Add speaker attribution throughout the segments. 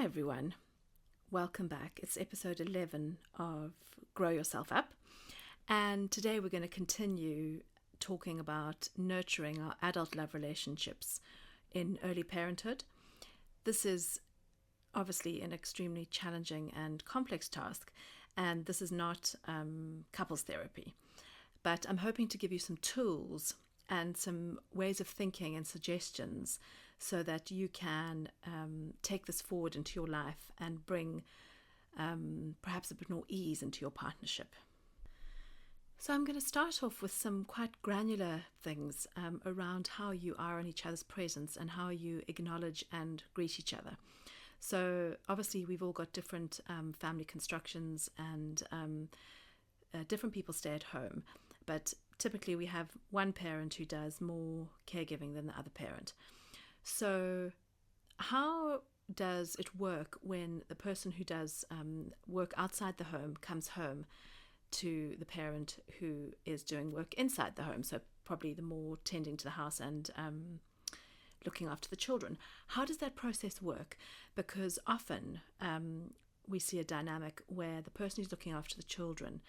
Speaker 1: Hi everyone, welcome back. It's episode 11 of Grow Yourself Up, and today we're going to continue talking about nurturing our adult love relationships in early parenthood. This is obviously an extremely challenging and complex task, and this is not couples therapy, but I'm hoping to give you some tools and some ways of thinking and suggestions so that you can take this forward into your life and bring perhaps a bit more ease into your partnership. So I'm going to start off with some quite granular things around how you are in each other's presence and how you acknowledge and greet each other. So obviously we've all got different family constructions and different people stay at home, but typically we have one parent who does more caregiving than the other parent. So how does it work when the person who does work outside the home comes home to the parent who is doing work inside the home? So probably the more tending to the house and looking after the children. How does that process work? Because often we see a dynamic where the person who's looking after the children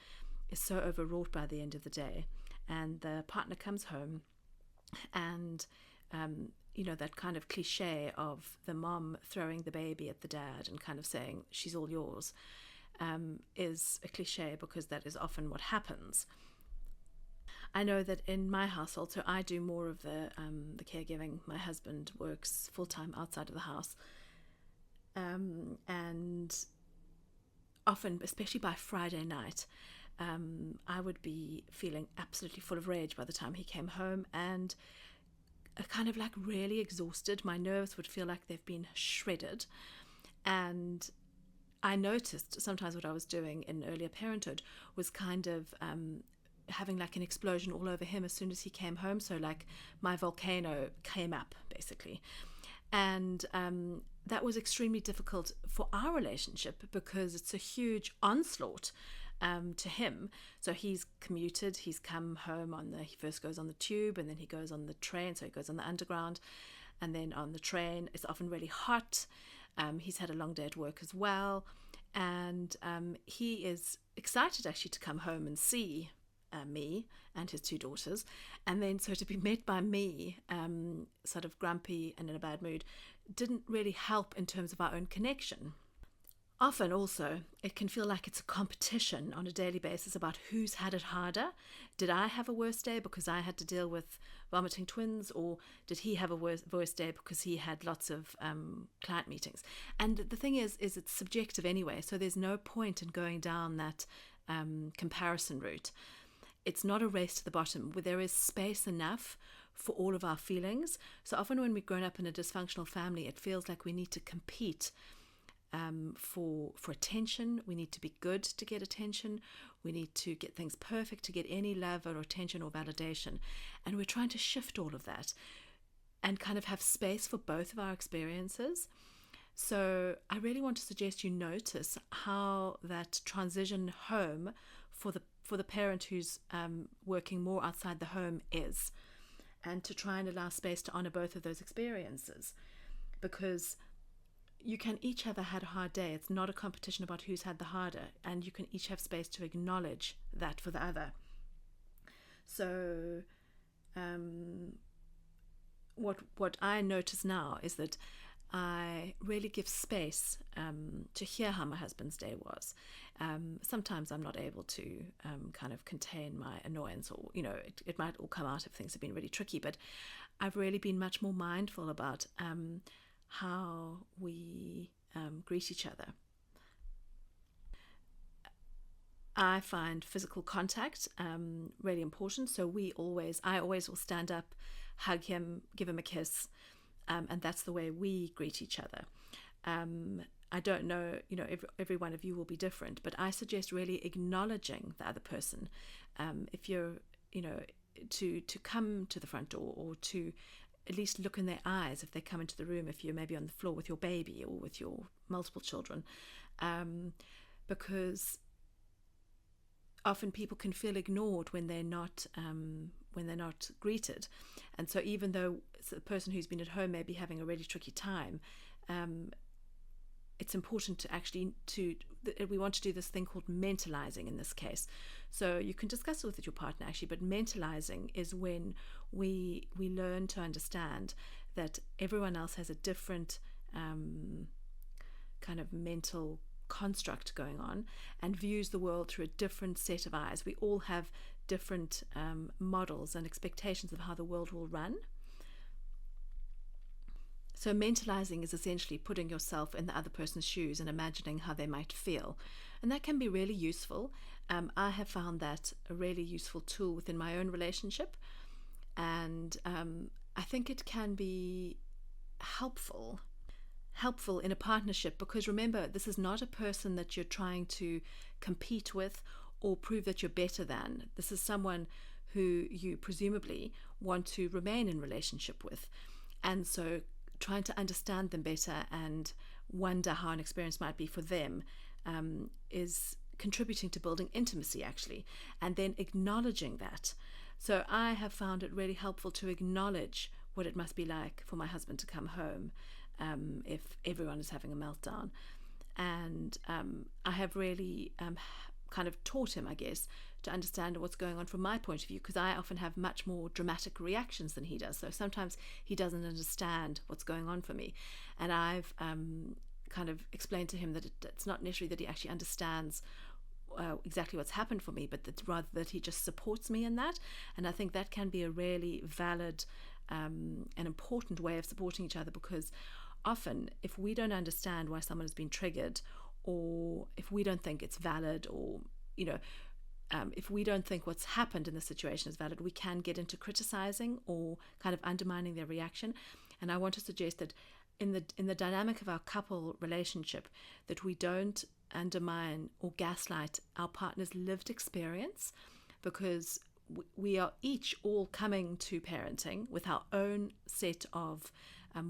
Speaker 1: is so overwrought by the end of the day, and the partner comes home and that kind of cliche of the mom throwing the baby at the dad and kind of saying she's all yours is a cliche, because that is often what happens. I know that in my household, so I do more of the caregiving. My husband works full-time outside of the house, and often, especially by Friday night, I would be feeling absolutely full of rage by the time he came home, and kind of like really exhausted. My nerves would feel like they've been shredded. And I noticed sometimes what I was doing in earlier parenthood was kind of having like an explosion all over him as soon as he came home. So like my volcano came up basically. And that was extremely difficult for our relationship because it's a huge onslaught to him. So he's commuted, he's come home he first goes on the tube and then he goes on the train, so he goes on the underground, and then on the train it's often really hot. He's had a long day at work as well, and he is excited actually to come home and see me and his two daughters, and then so to be met by me sort of grumpy and in a bad mood didn't really help in terms of our own connection. Often also, it can feel like it's a competition on a daily basis about who's had it harder. Did I have a worse day because I had to deal with vomiting twins, or did he have a worse day because he had lots of client meetings? And the thing is it's subjective anyway, so there's no point in going down that comparison route. It's not a race to the bottom, where there is space enough for all of our feelings. So often when we've grown up in a dysfunctional family, it feels like we need to compete for attention. We need to be good to get attention. We need to get things perfect to get any love or attention or validation. And we're trying to shift all of that and kind of have space for both of our experiences. So I really want to suggest you notice how that transition home for the parent who's working more outside the home is, and to try and allow space to honor both of those experiences, because you can each have had a hard day. It's not a competition about who's had the harder, and you can each have space to acknowledge that for the other. So what I notice now is that I really give space to hear how my husband's day was. Sometimes I'm not able to kind of contain my annoyance, or it might all come out if things have been really tricky, but I've really been much more mindful about how we greet each other. I find physical contact really important. So I always will stand up, hug him, give him a kiss, and that's the way we greet each other. I don't know, every one of you will be different, but I suggest really acknowledging the other person. If you're, to come to the front door, or to at least look in their eyes if they come into the room, if you're maybe on the floor with your baby or with your multiple children, because often people can feel ignored when they're not greeted. And so even though the person who's been at home may be having a really tricky time, it's important to actually we want to do this thing called mentalizing in this case. So you can discuss it with your partner actually, but mentalizing is when we learn to understand that everyone else has a different kind of mental construct going on and views the world through a different set of eyes. We all have different models and expectations of how the world will run. So mentalizing is essentially putting yourself in the other person's shoes and imagining how they might feel. And that can be really useful. I have found that a really useful tool within my own relationship. And I think it can be helpful in a partnership, because remember, this is not a person that you're trying to compete with or prove that you're better than. This is someone who you presumably want to remain in relationship with. And so trying to understand them better and wonder how an experience might be for them is contributing to building intimacy actually, and then acknowledging that. So I have found it really helpful to acknowledge what it must be like for my husband to come home if everyone is having a meltdown. And I have really kind of taught him, I guess, to understand what's going on from my point of view, because I often have much more dramatic reactions than he does. So sometimes he doesn't understand what's going on for me. And I've kind of explained to him that it's not necessarily that he actually understands exactly what's happened for me, but that rather that he just supports me in that. And I think that can be a really valid and important way of supporting each other, because often if we don't understand why someone has been triggered, or if we don't think it's valid, or if we don't think what's happened in the situation is valid, we can get into criticizing or kind of undermining their reaction. And I want to suggest that in the dynamic of our couple relationship, that we don't undermine or gaslight our partner's lived experience, because we are each all coming to parenting with our own set of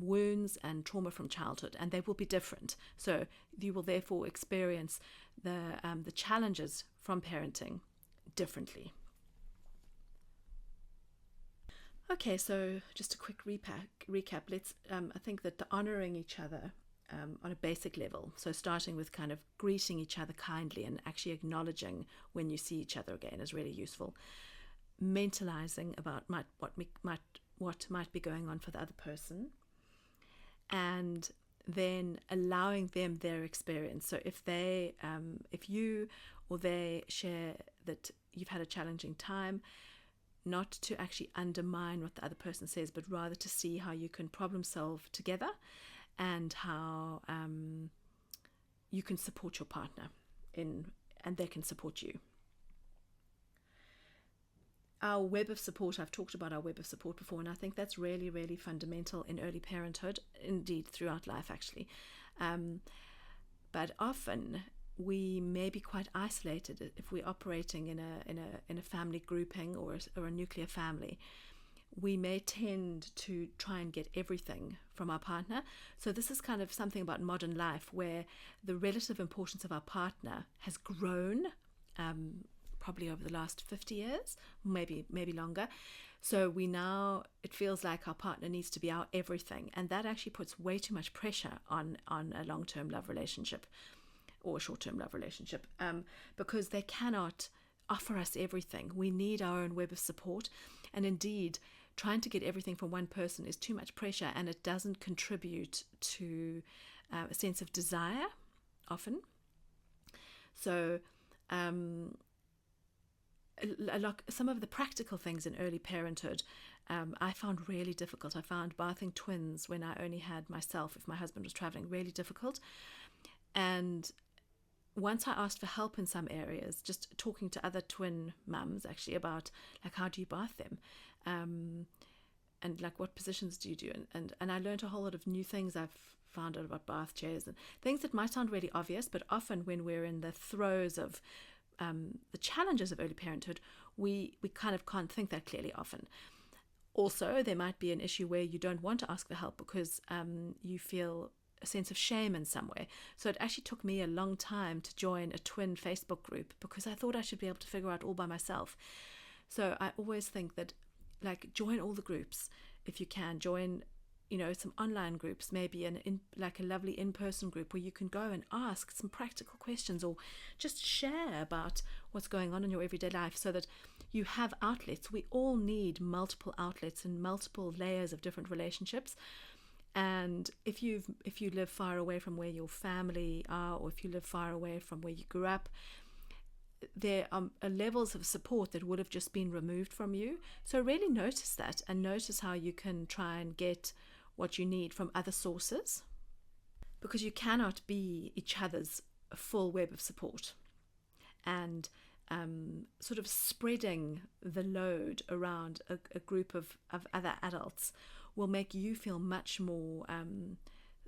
Speaker 1: wounds and trauma from childhood, and they will be different. So you will therefore experience the challenges from parenting differently. Okay, so just a quick recap. Let's I think that the honoring each other on a basic level, so starting with kind of greeting each other kindly and actually acknowledging when you see each other again, is really useful. Mentalizing about what might be going on for the other person, and then allowing them their experience. So if you or they share that you've had a challenging time, not to actually undermine what the other person says, but rather to see how you can problem solve together, and how you can support your partner and they can support you. Our web of support, I've talked about our web of support before, and I think that's really, really fundamental in early parenthood, indeed throughout life actually. But often we may be quite isolated if we're operating in a family grouping or a nuclear family. We may tend to try and get everything from our partner. So this is kind of something about modern life, where the relative importance of our partner has grown probably over the last 50 years, maybe longer. So it feels like our partner needs to be our everything, and that actually puts way too much pressure on a long-term love relationship or a short-term love relationship, because they cannot offer us everything. We need our own web of support, and indeed trying to get everything from one person is too much pressure, and it doesn't contribute to a sense of desire often. So some of the practical things in early parenthood I found really difficult. I found bathing twins when I only had myself, if my husband was traveling, really difficult. And once I asked for help in some areas, just talking to other twin mums actually about like, how do you bath them, and like what positions do you do, and I learned a whole lot of new things. I've found out about bath chairs and things that might sound really obvious, but often when we're in the throes of the challenges of early parenthood, we kind of can't think that clearly often. Also, there might be an issue where you don't want to ask for help because you feel a sense of shame in some way. So it actually took me a long time to join a twin Facebook group, because I thought I should be able to figure out all by myself. So I always think that, like, join all the groups if you can. Join, some online groups, maybe like a lovely in-person group where you can go and ask some practical questions or just share about what's going on in your everyday life, so that you have outlets. We all need multiple outlets and multiple layers of different relationships. And if you live far away from where your family are, or if you live far away from where you grew up, there are levels of support that would have just been removed from you. So really notice that, and notice how you can try and get what you need from other sources, because you cannot be each other's full web of support. And sort of spreading the load around a group of other adults will make you feel much more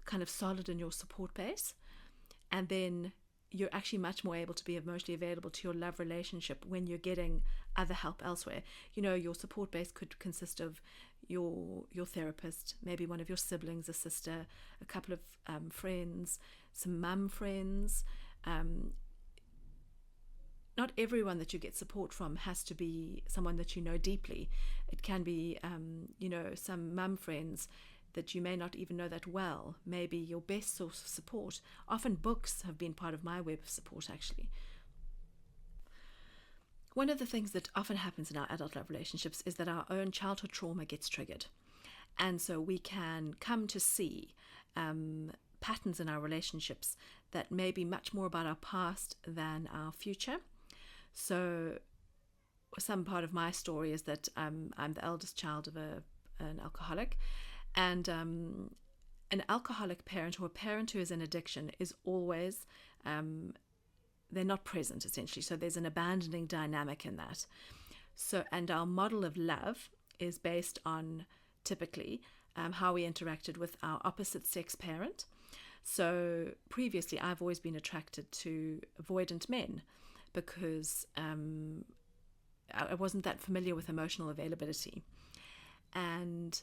Speaker 1: kind of solid in your support base. And then you're actually much more able to be emotionally available to your love relationship when you're getting other help elsewhere. Your support base could consist of your therapist, maybe one of your siblings, a sister, a couple of friends, some mum friends. Not everyone that you get support from has to be someone that you know deeply. It can be, some mum friends that you may not even know that well, maybe your best source of support. Often books have been part of my web of support, actually. One of the things that often happens in our adult love relationships is that our own childhood trauma gets triggered. And so we can come to see patterns in our relationships that may be much more about our past than our future. So some part of my story is that I'm the eldest child of an alcoholic. And an alcoholic parent, or a parent who is in addiction, is always, they're not present, essentially. So there's an abandoning dynamic in that. So, and our model of love is based on, typically, how we interacted with our opposite sex parent. So previously, I've always been attracted to avoidant men because I wasn't that familiar with emotional availability. And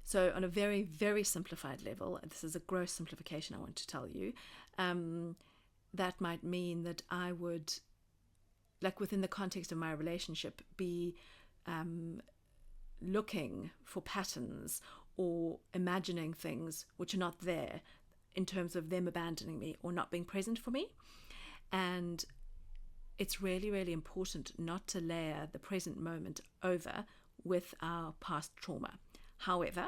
Speaker 1: so on a very, very simplified level, and this is a gross simplification I want to tell you, that might mean that I would, like within the context of my relationship, be looking for patterns or imagining things which are not there in terms of them abandoning me or not being present for me. And it's really, really important not to layer the present moment over with our past trauma. However,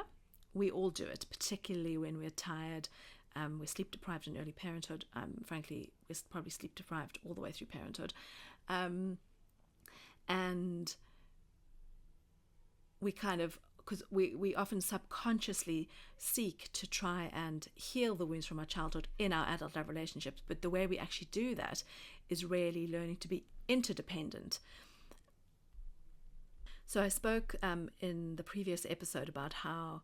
Speaker 1: we all do it, particularly when we're tired. We're sleep deprived in early parenthood. Frankly, we're probably sleep deprived all the way through parenthood. And we kind of, because we often subconsciously seek to try and heal the wounds from our childhood in our adult love relationships. But the way we actually do that is really learning to be interdependent. So I spoke in the previous episode about how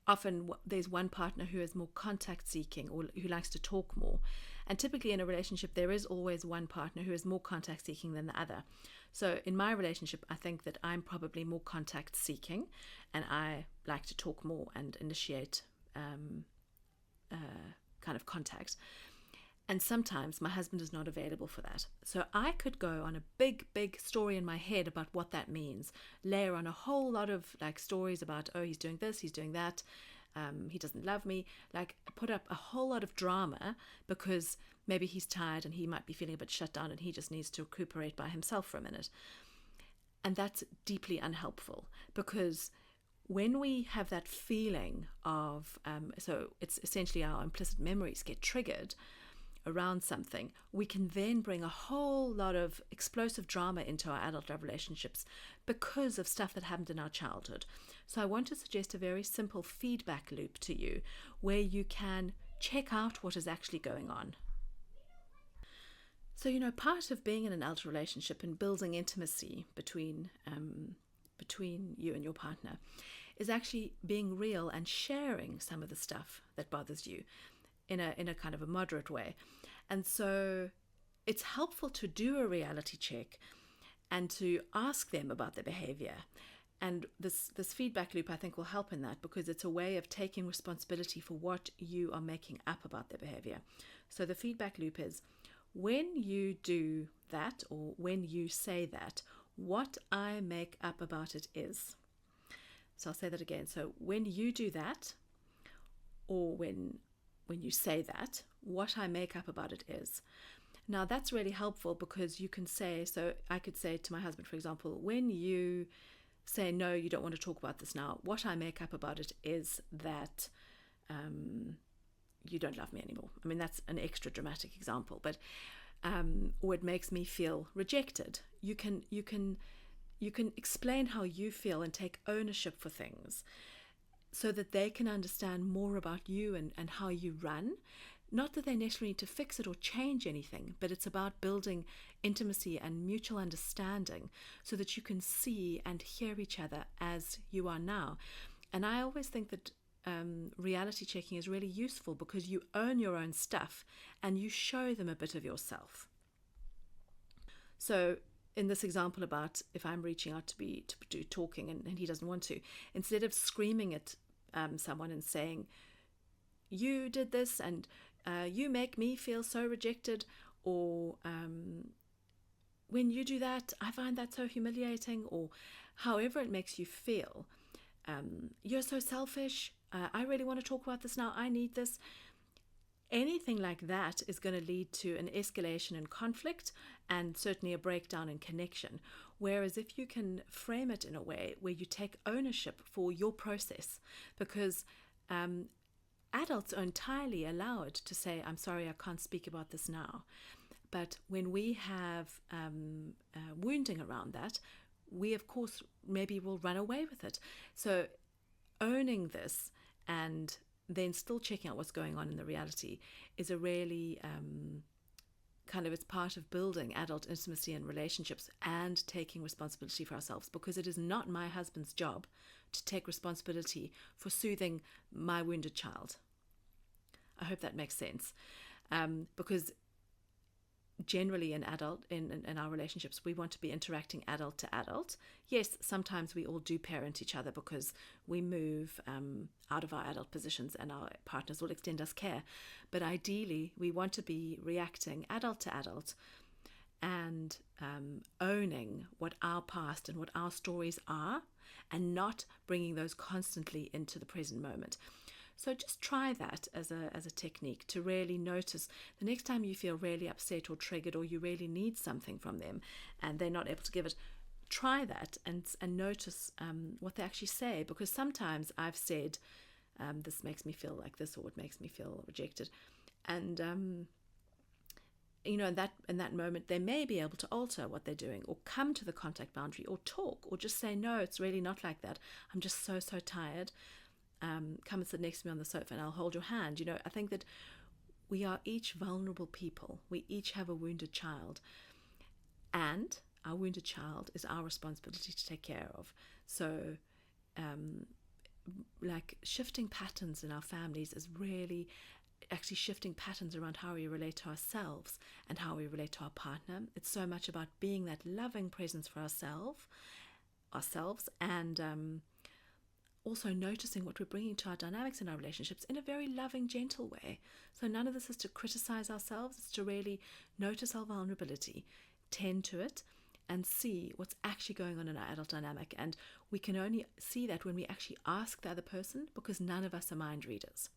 Speaker 1: often there's one partner who is more contact seeking or who likes to talk more. And typically in a relationship, there is always one partner who is more contact seeking than the other. So in my relationship, I think that I'm probably more contact seeking, and I like to talk more and initiate kind of contact. And sometimes my husband is not available for that. So I could go on a big, big story in my head about what that means, layer on a whole lot of like stories about, oh, he's doing this, he's doing that, he doesn't love me, like put up a whole lot of drama because maybe he's tired and he might be feeling a bit shut down and he just needs to recuperate by himself for a minute. And that's deeply unhelpful, because when we have that feeling of, so it's essentially our implicit memories get triggered around something, we can then bring a whole lot of explosive drama into our adult love relationships because of stuff that happened in our childhood. So I want to suggest a very simple feedback loop to you where you can check out what is actually going on. So, part of being in an adult relationship and building intimacy between you and your partner is actually being real and sharing some of the stuff that bothers you in a kind of a moderate way. And so it's helpful to do a reality check and to ask them about their behavior. And this feedback loop, I think, will help in that, because it's a way of taking responsibility for what you are making up about their behavior. So the feedback loop is, when you do that, or when you say that, what I make up about it is. So I'll say that again. So when you do that, or when you say that, what I make up about it is. Now that's really helpful because you can say, so I could say to my husband, for example, when you say, no, you don't want to talk about this now, what I make up about it is that you don't love me anymore. I mean, that's an extra dramatic example, but or it makes me feel rejected. You can explain how you feel and take ownership for things so that they can understand more about you and how you run. Not that they necessarily need to fix it or change anything, but it's about building intimacy and mutual understanding so that you can see and hear each other as you are now. And I always think that reality checking is really useful because you own your own stuff and you show them a bit of yourself. So in this example about if I'm reaching out to do talking and he doesn't want to, instead of screaming at someone and saying, you did this and you make me feel so rejected, or when you do that, I find that so humiliating, or however it makes you feel. You're so selfish. I really want to talk about this now. I need this. Anything like that is going to lead to an escalation in conflict and certainly a breakdown in connection. Whereas if you can frame it in a way where you take ownership for your process, because adults are entirely allowed to say, I'm sorry, I can't speak about this now. But when we have wounding around that, we, of course, maybe will run away with it. So owning this and then still checking out what's going on in the reality is a really it's part of building adult intimacy and relationships and taking responsibility for ourselves, because it is not my husband's job to take responsibility for soothing my wounded child. I hope that makes sense. Because generally in our relationships, we want to be interacting adult to adult. Yes, sometimes we all do parent each other because we move out of our adult positions and our partners will extend us care. But ideally, we want to be reacting adult to adult and owning what our past and what our stories are, and not bringing those constantly into the present moment. So just try that as a technique to really notice the next time you feel really upset or triggered, or you really need something from them and they're not able to give it. Try that and notice what they actually say, because sometimes I've said, this makes me feel like this, or it makes me feel rejected. And, in that moment, they may be able to alter what they're doing, or come to the contact boundary, or talk, or just say, no, it's really not like that. I'm just so tired. Come and sit next to me on the sofa and I'll hold your hand. I think that we are each vulnerable people. We each have a wounded child, and our wounded child is our responsibility to take care of. So shifting patterns in our families is really actually shifting patterns around how we relate to ourselves and how we relate to our partner. It's so much about being that loving presence for ourselves and also noticing what we're bringing to our dynamics in our relationships in a very loving, gentle way. So none of this is to criticize ourselves. It's to really notice our vulnerability, tend to it, and see what's actually going on in our adult dynamic. And we can only see that when we actually ask the other person, because none of us are mind readers.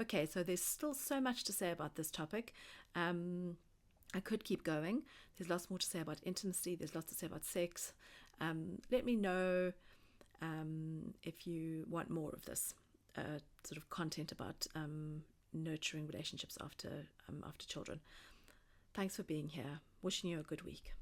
Speaker 1: Okay, so there's still so much to say about this topic. I could keep going. There's lots more to say about intimacy. There's lots to say about sex. Let me know if you want more of this sort of content about nurturing relationships after children. Thanks for being here. Wishing you a good week.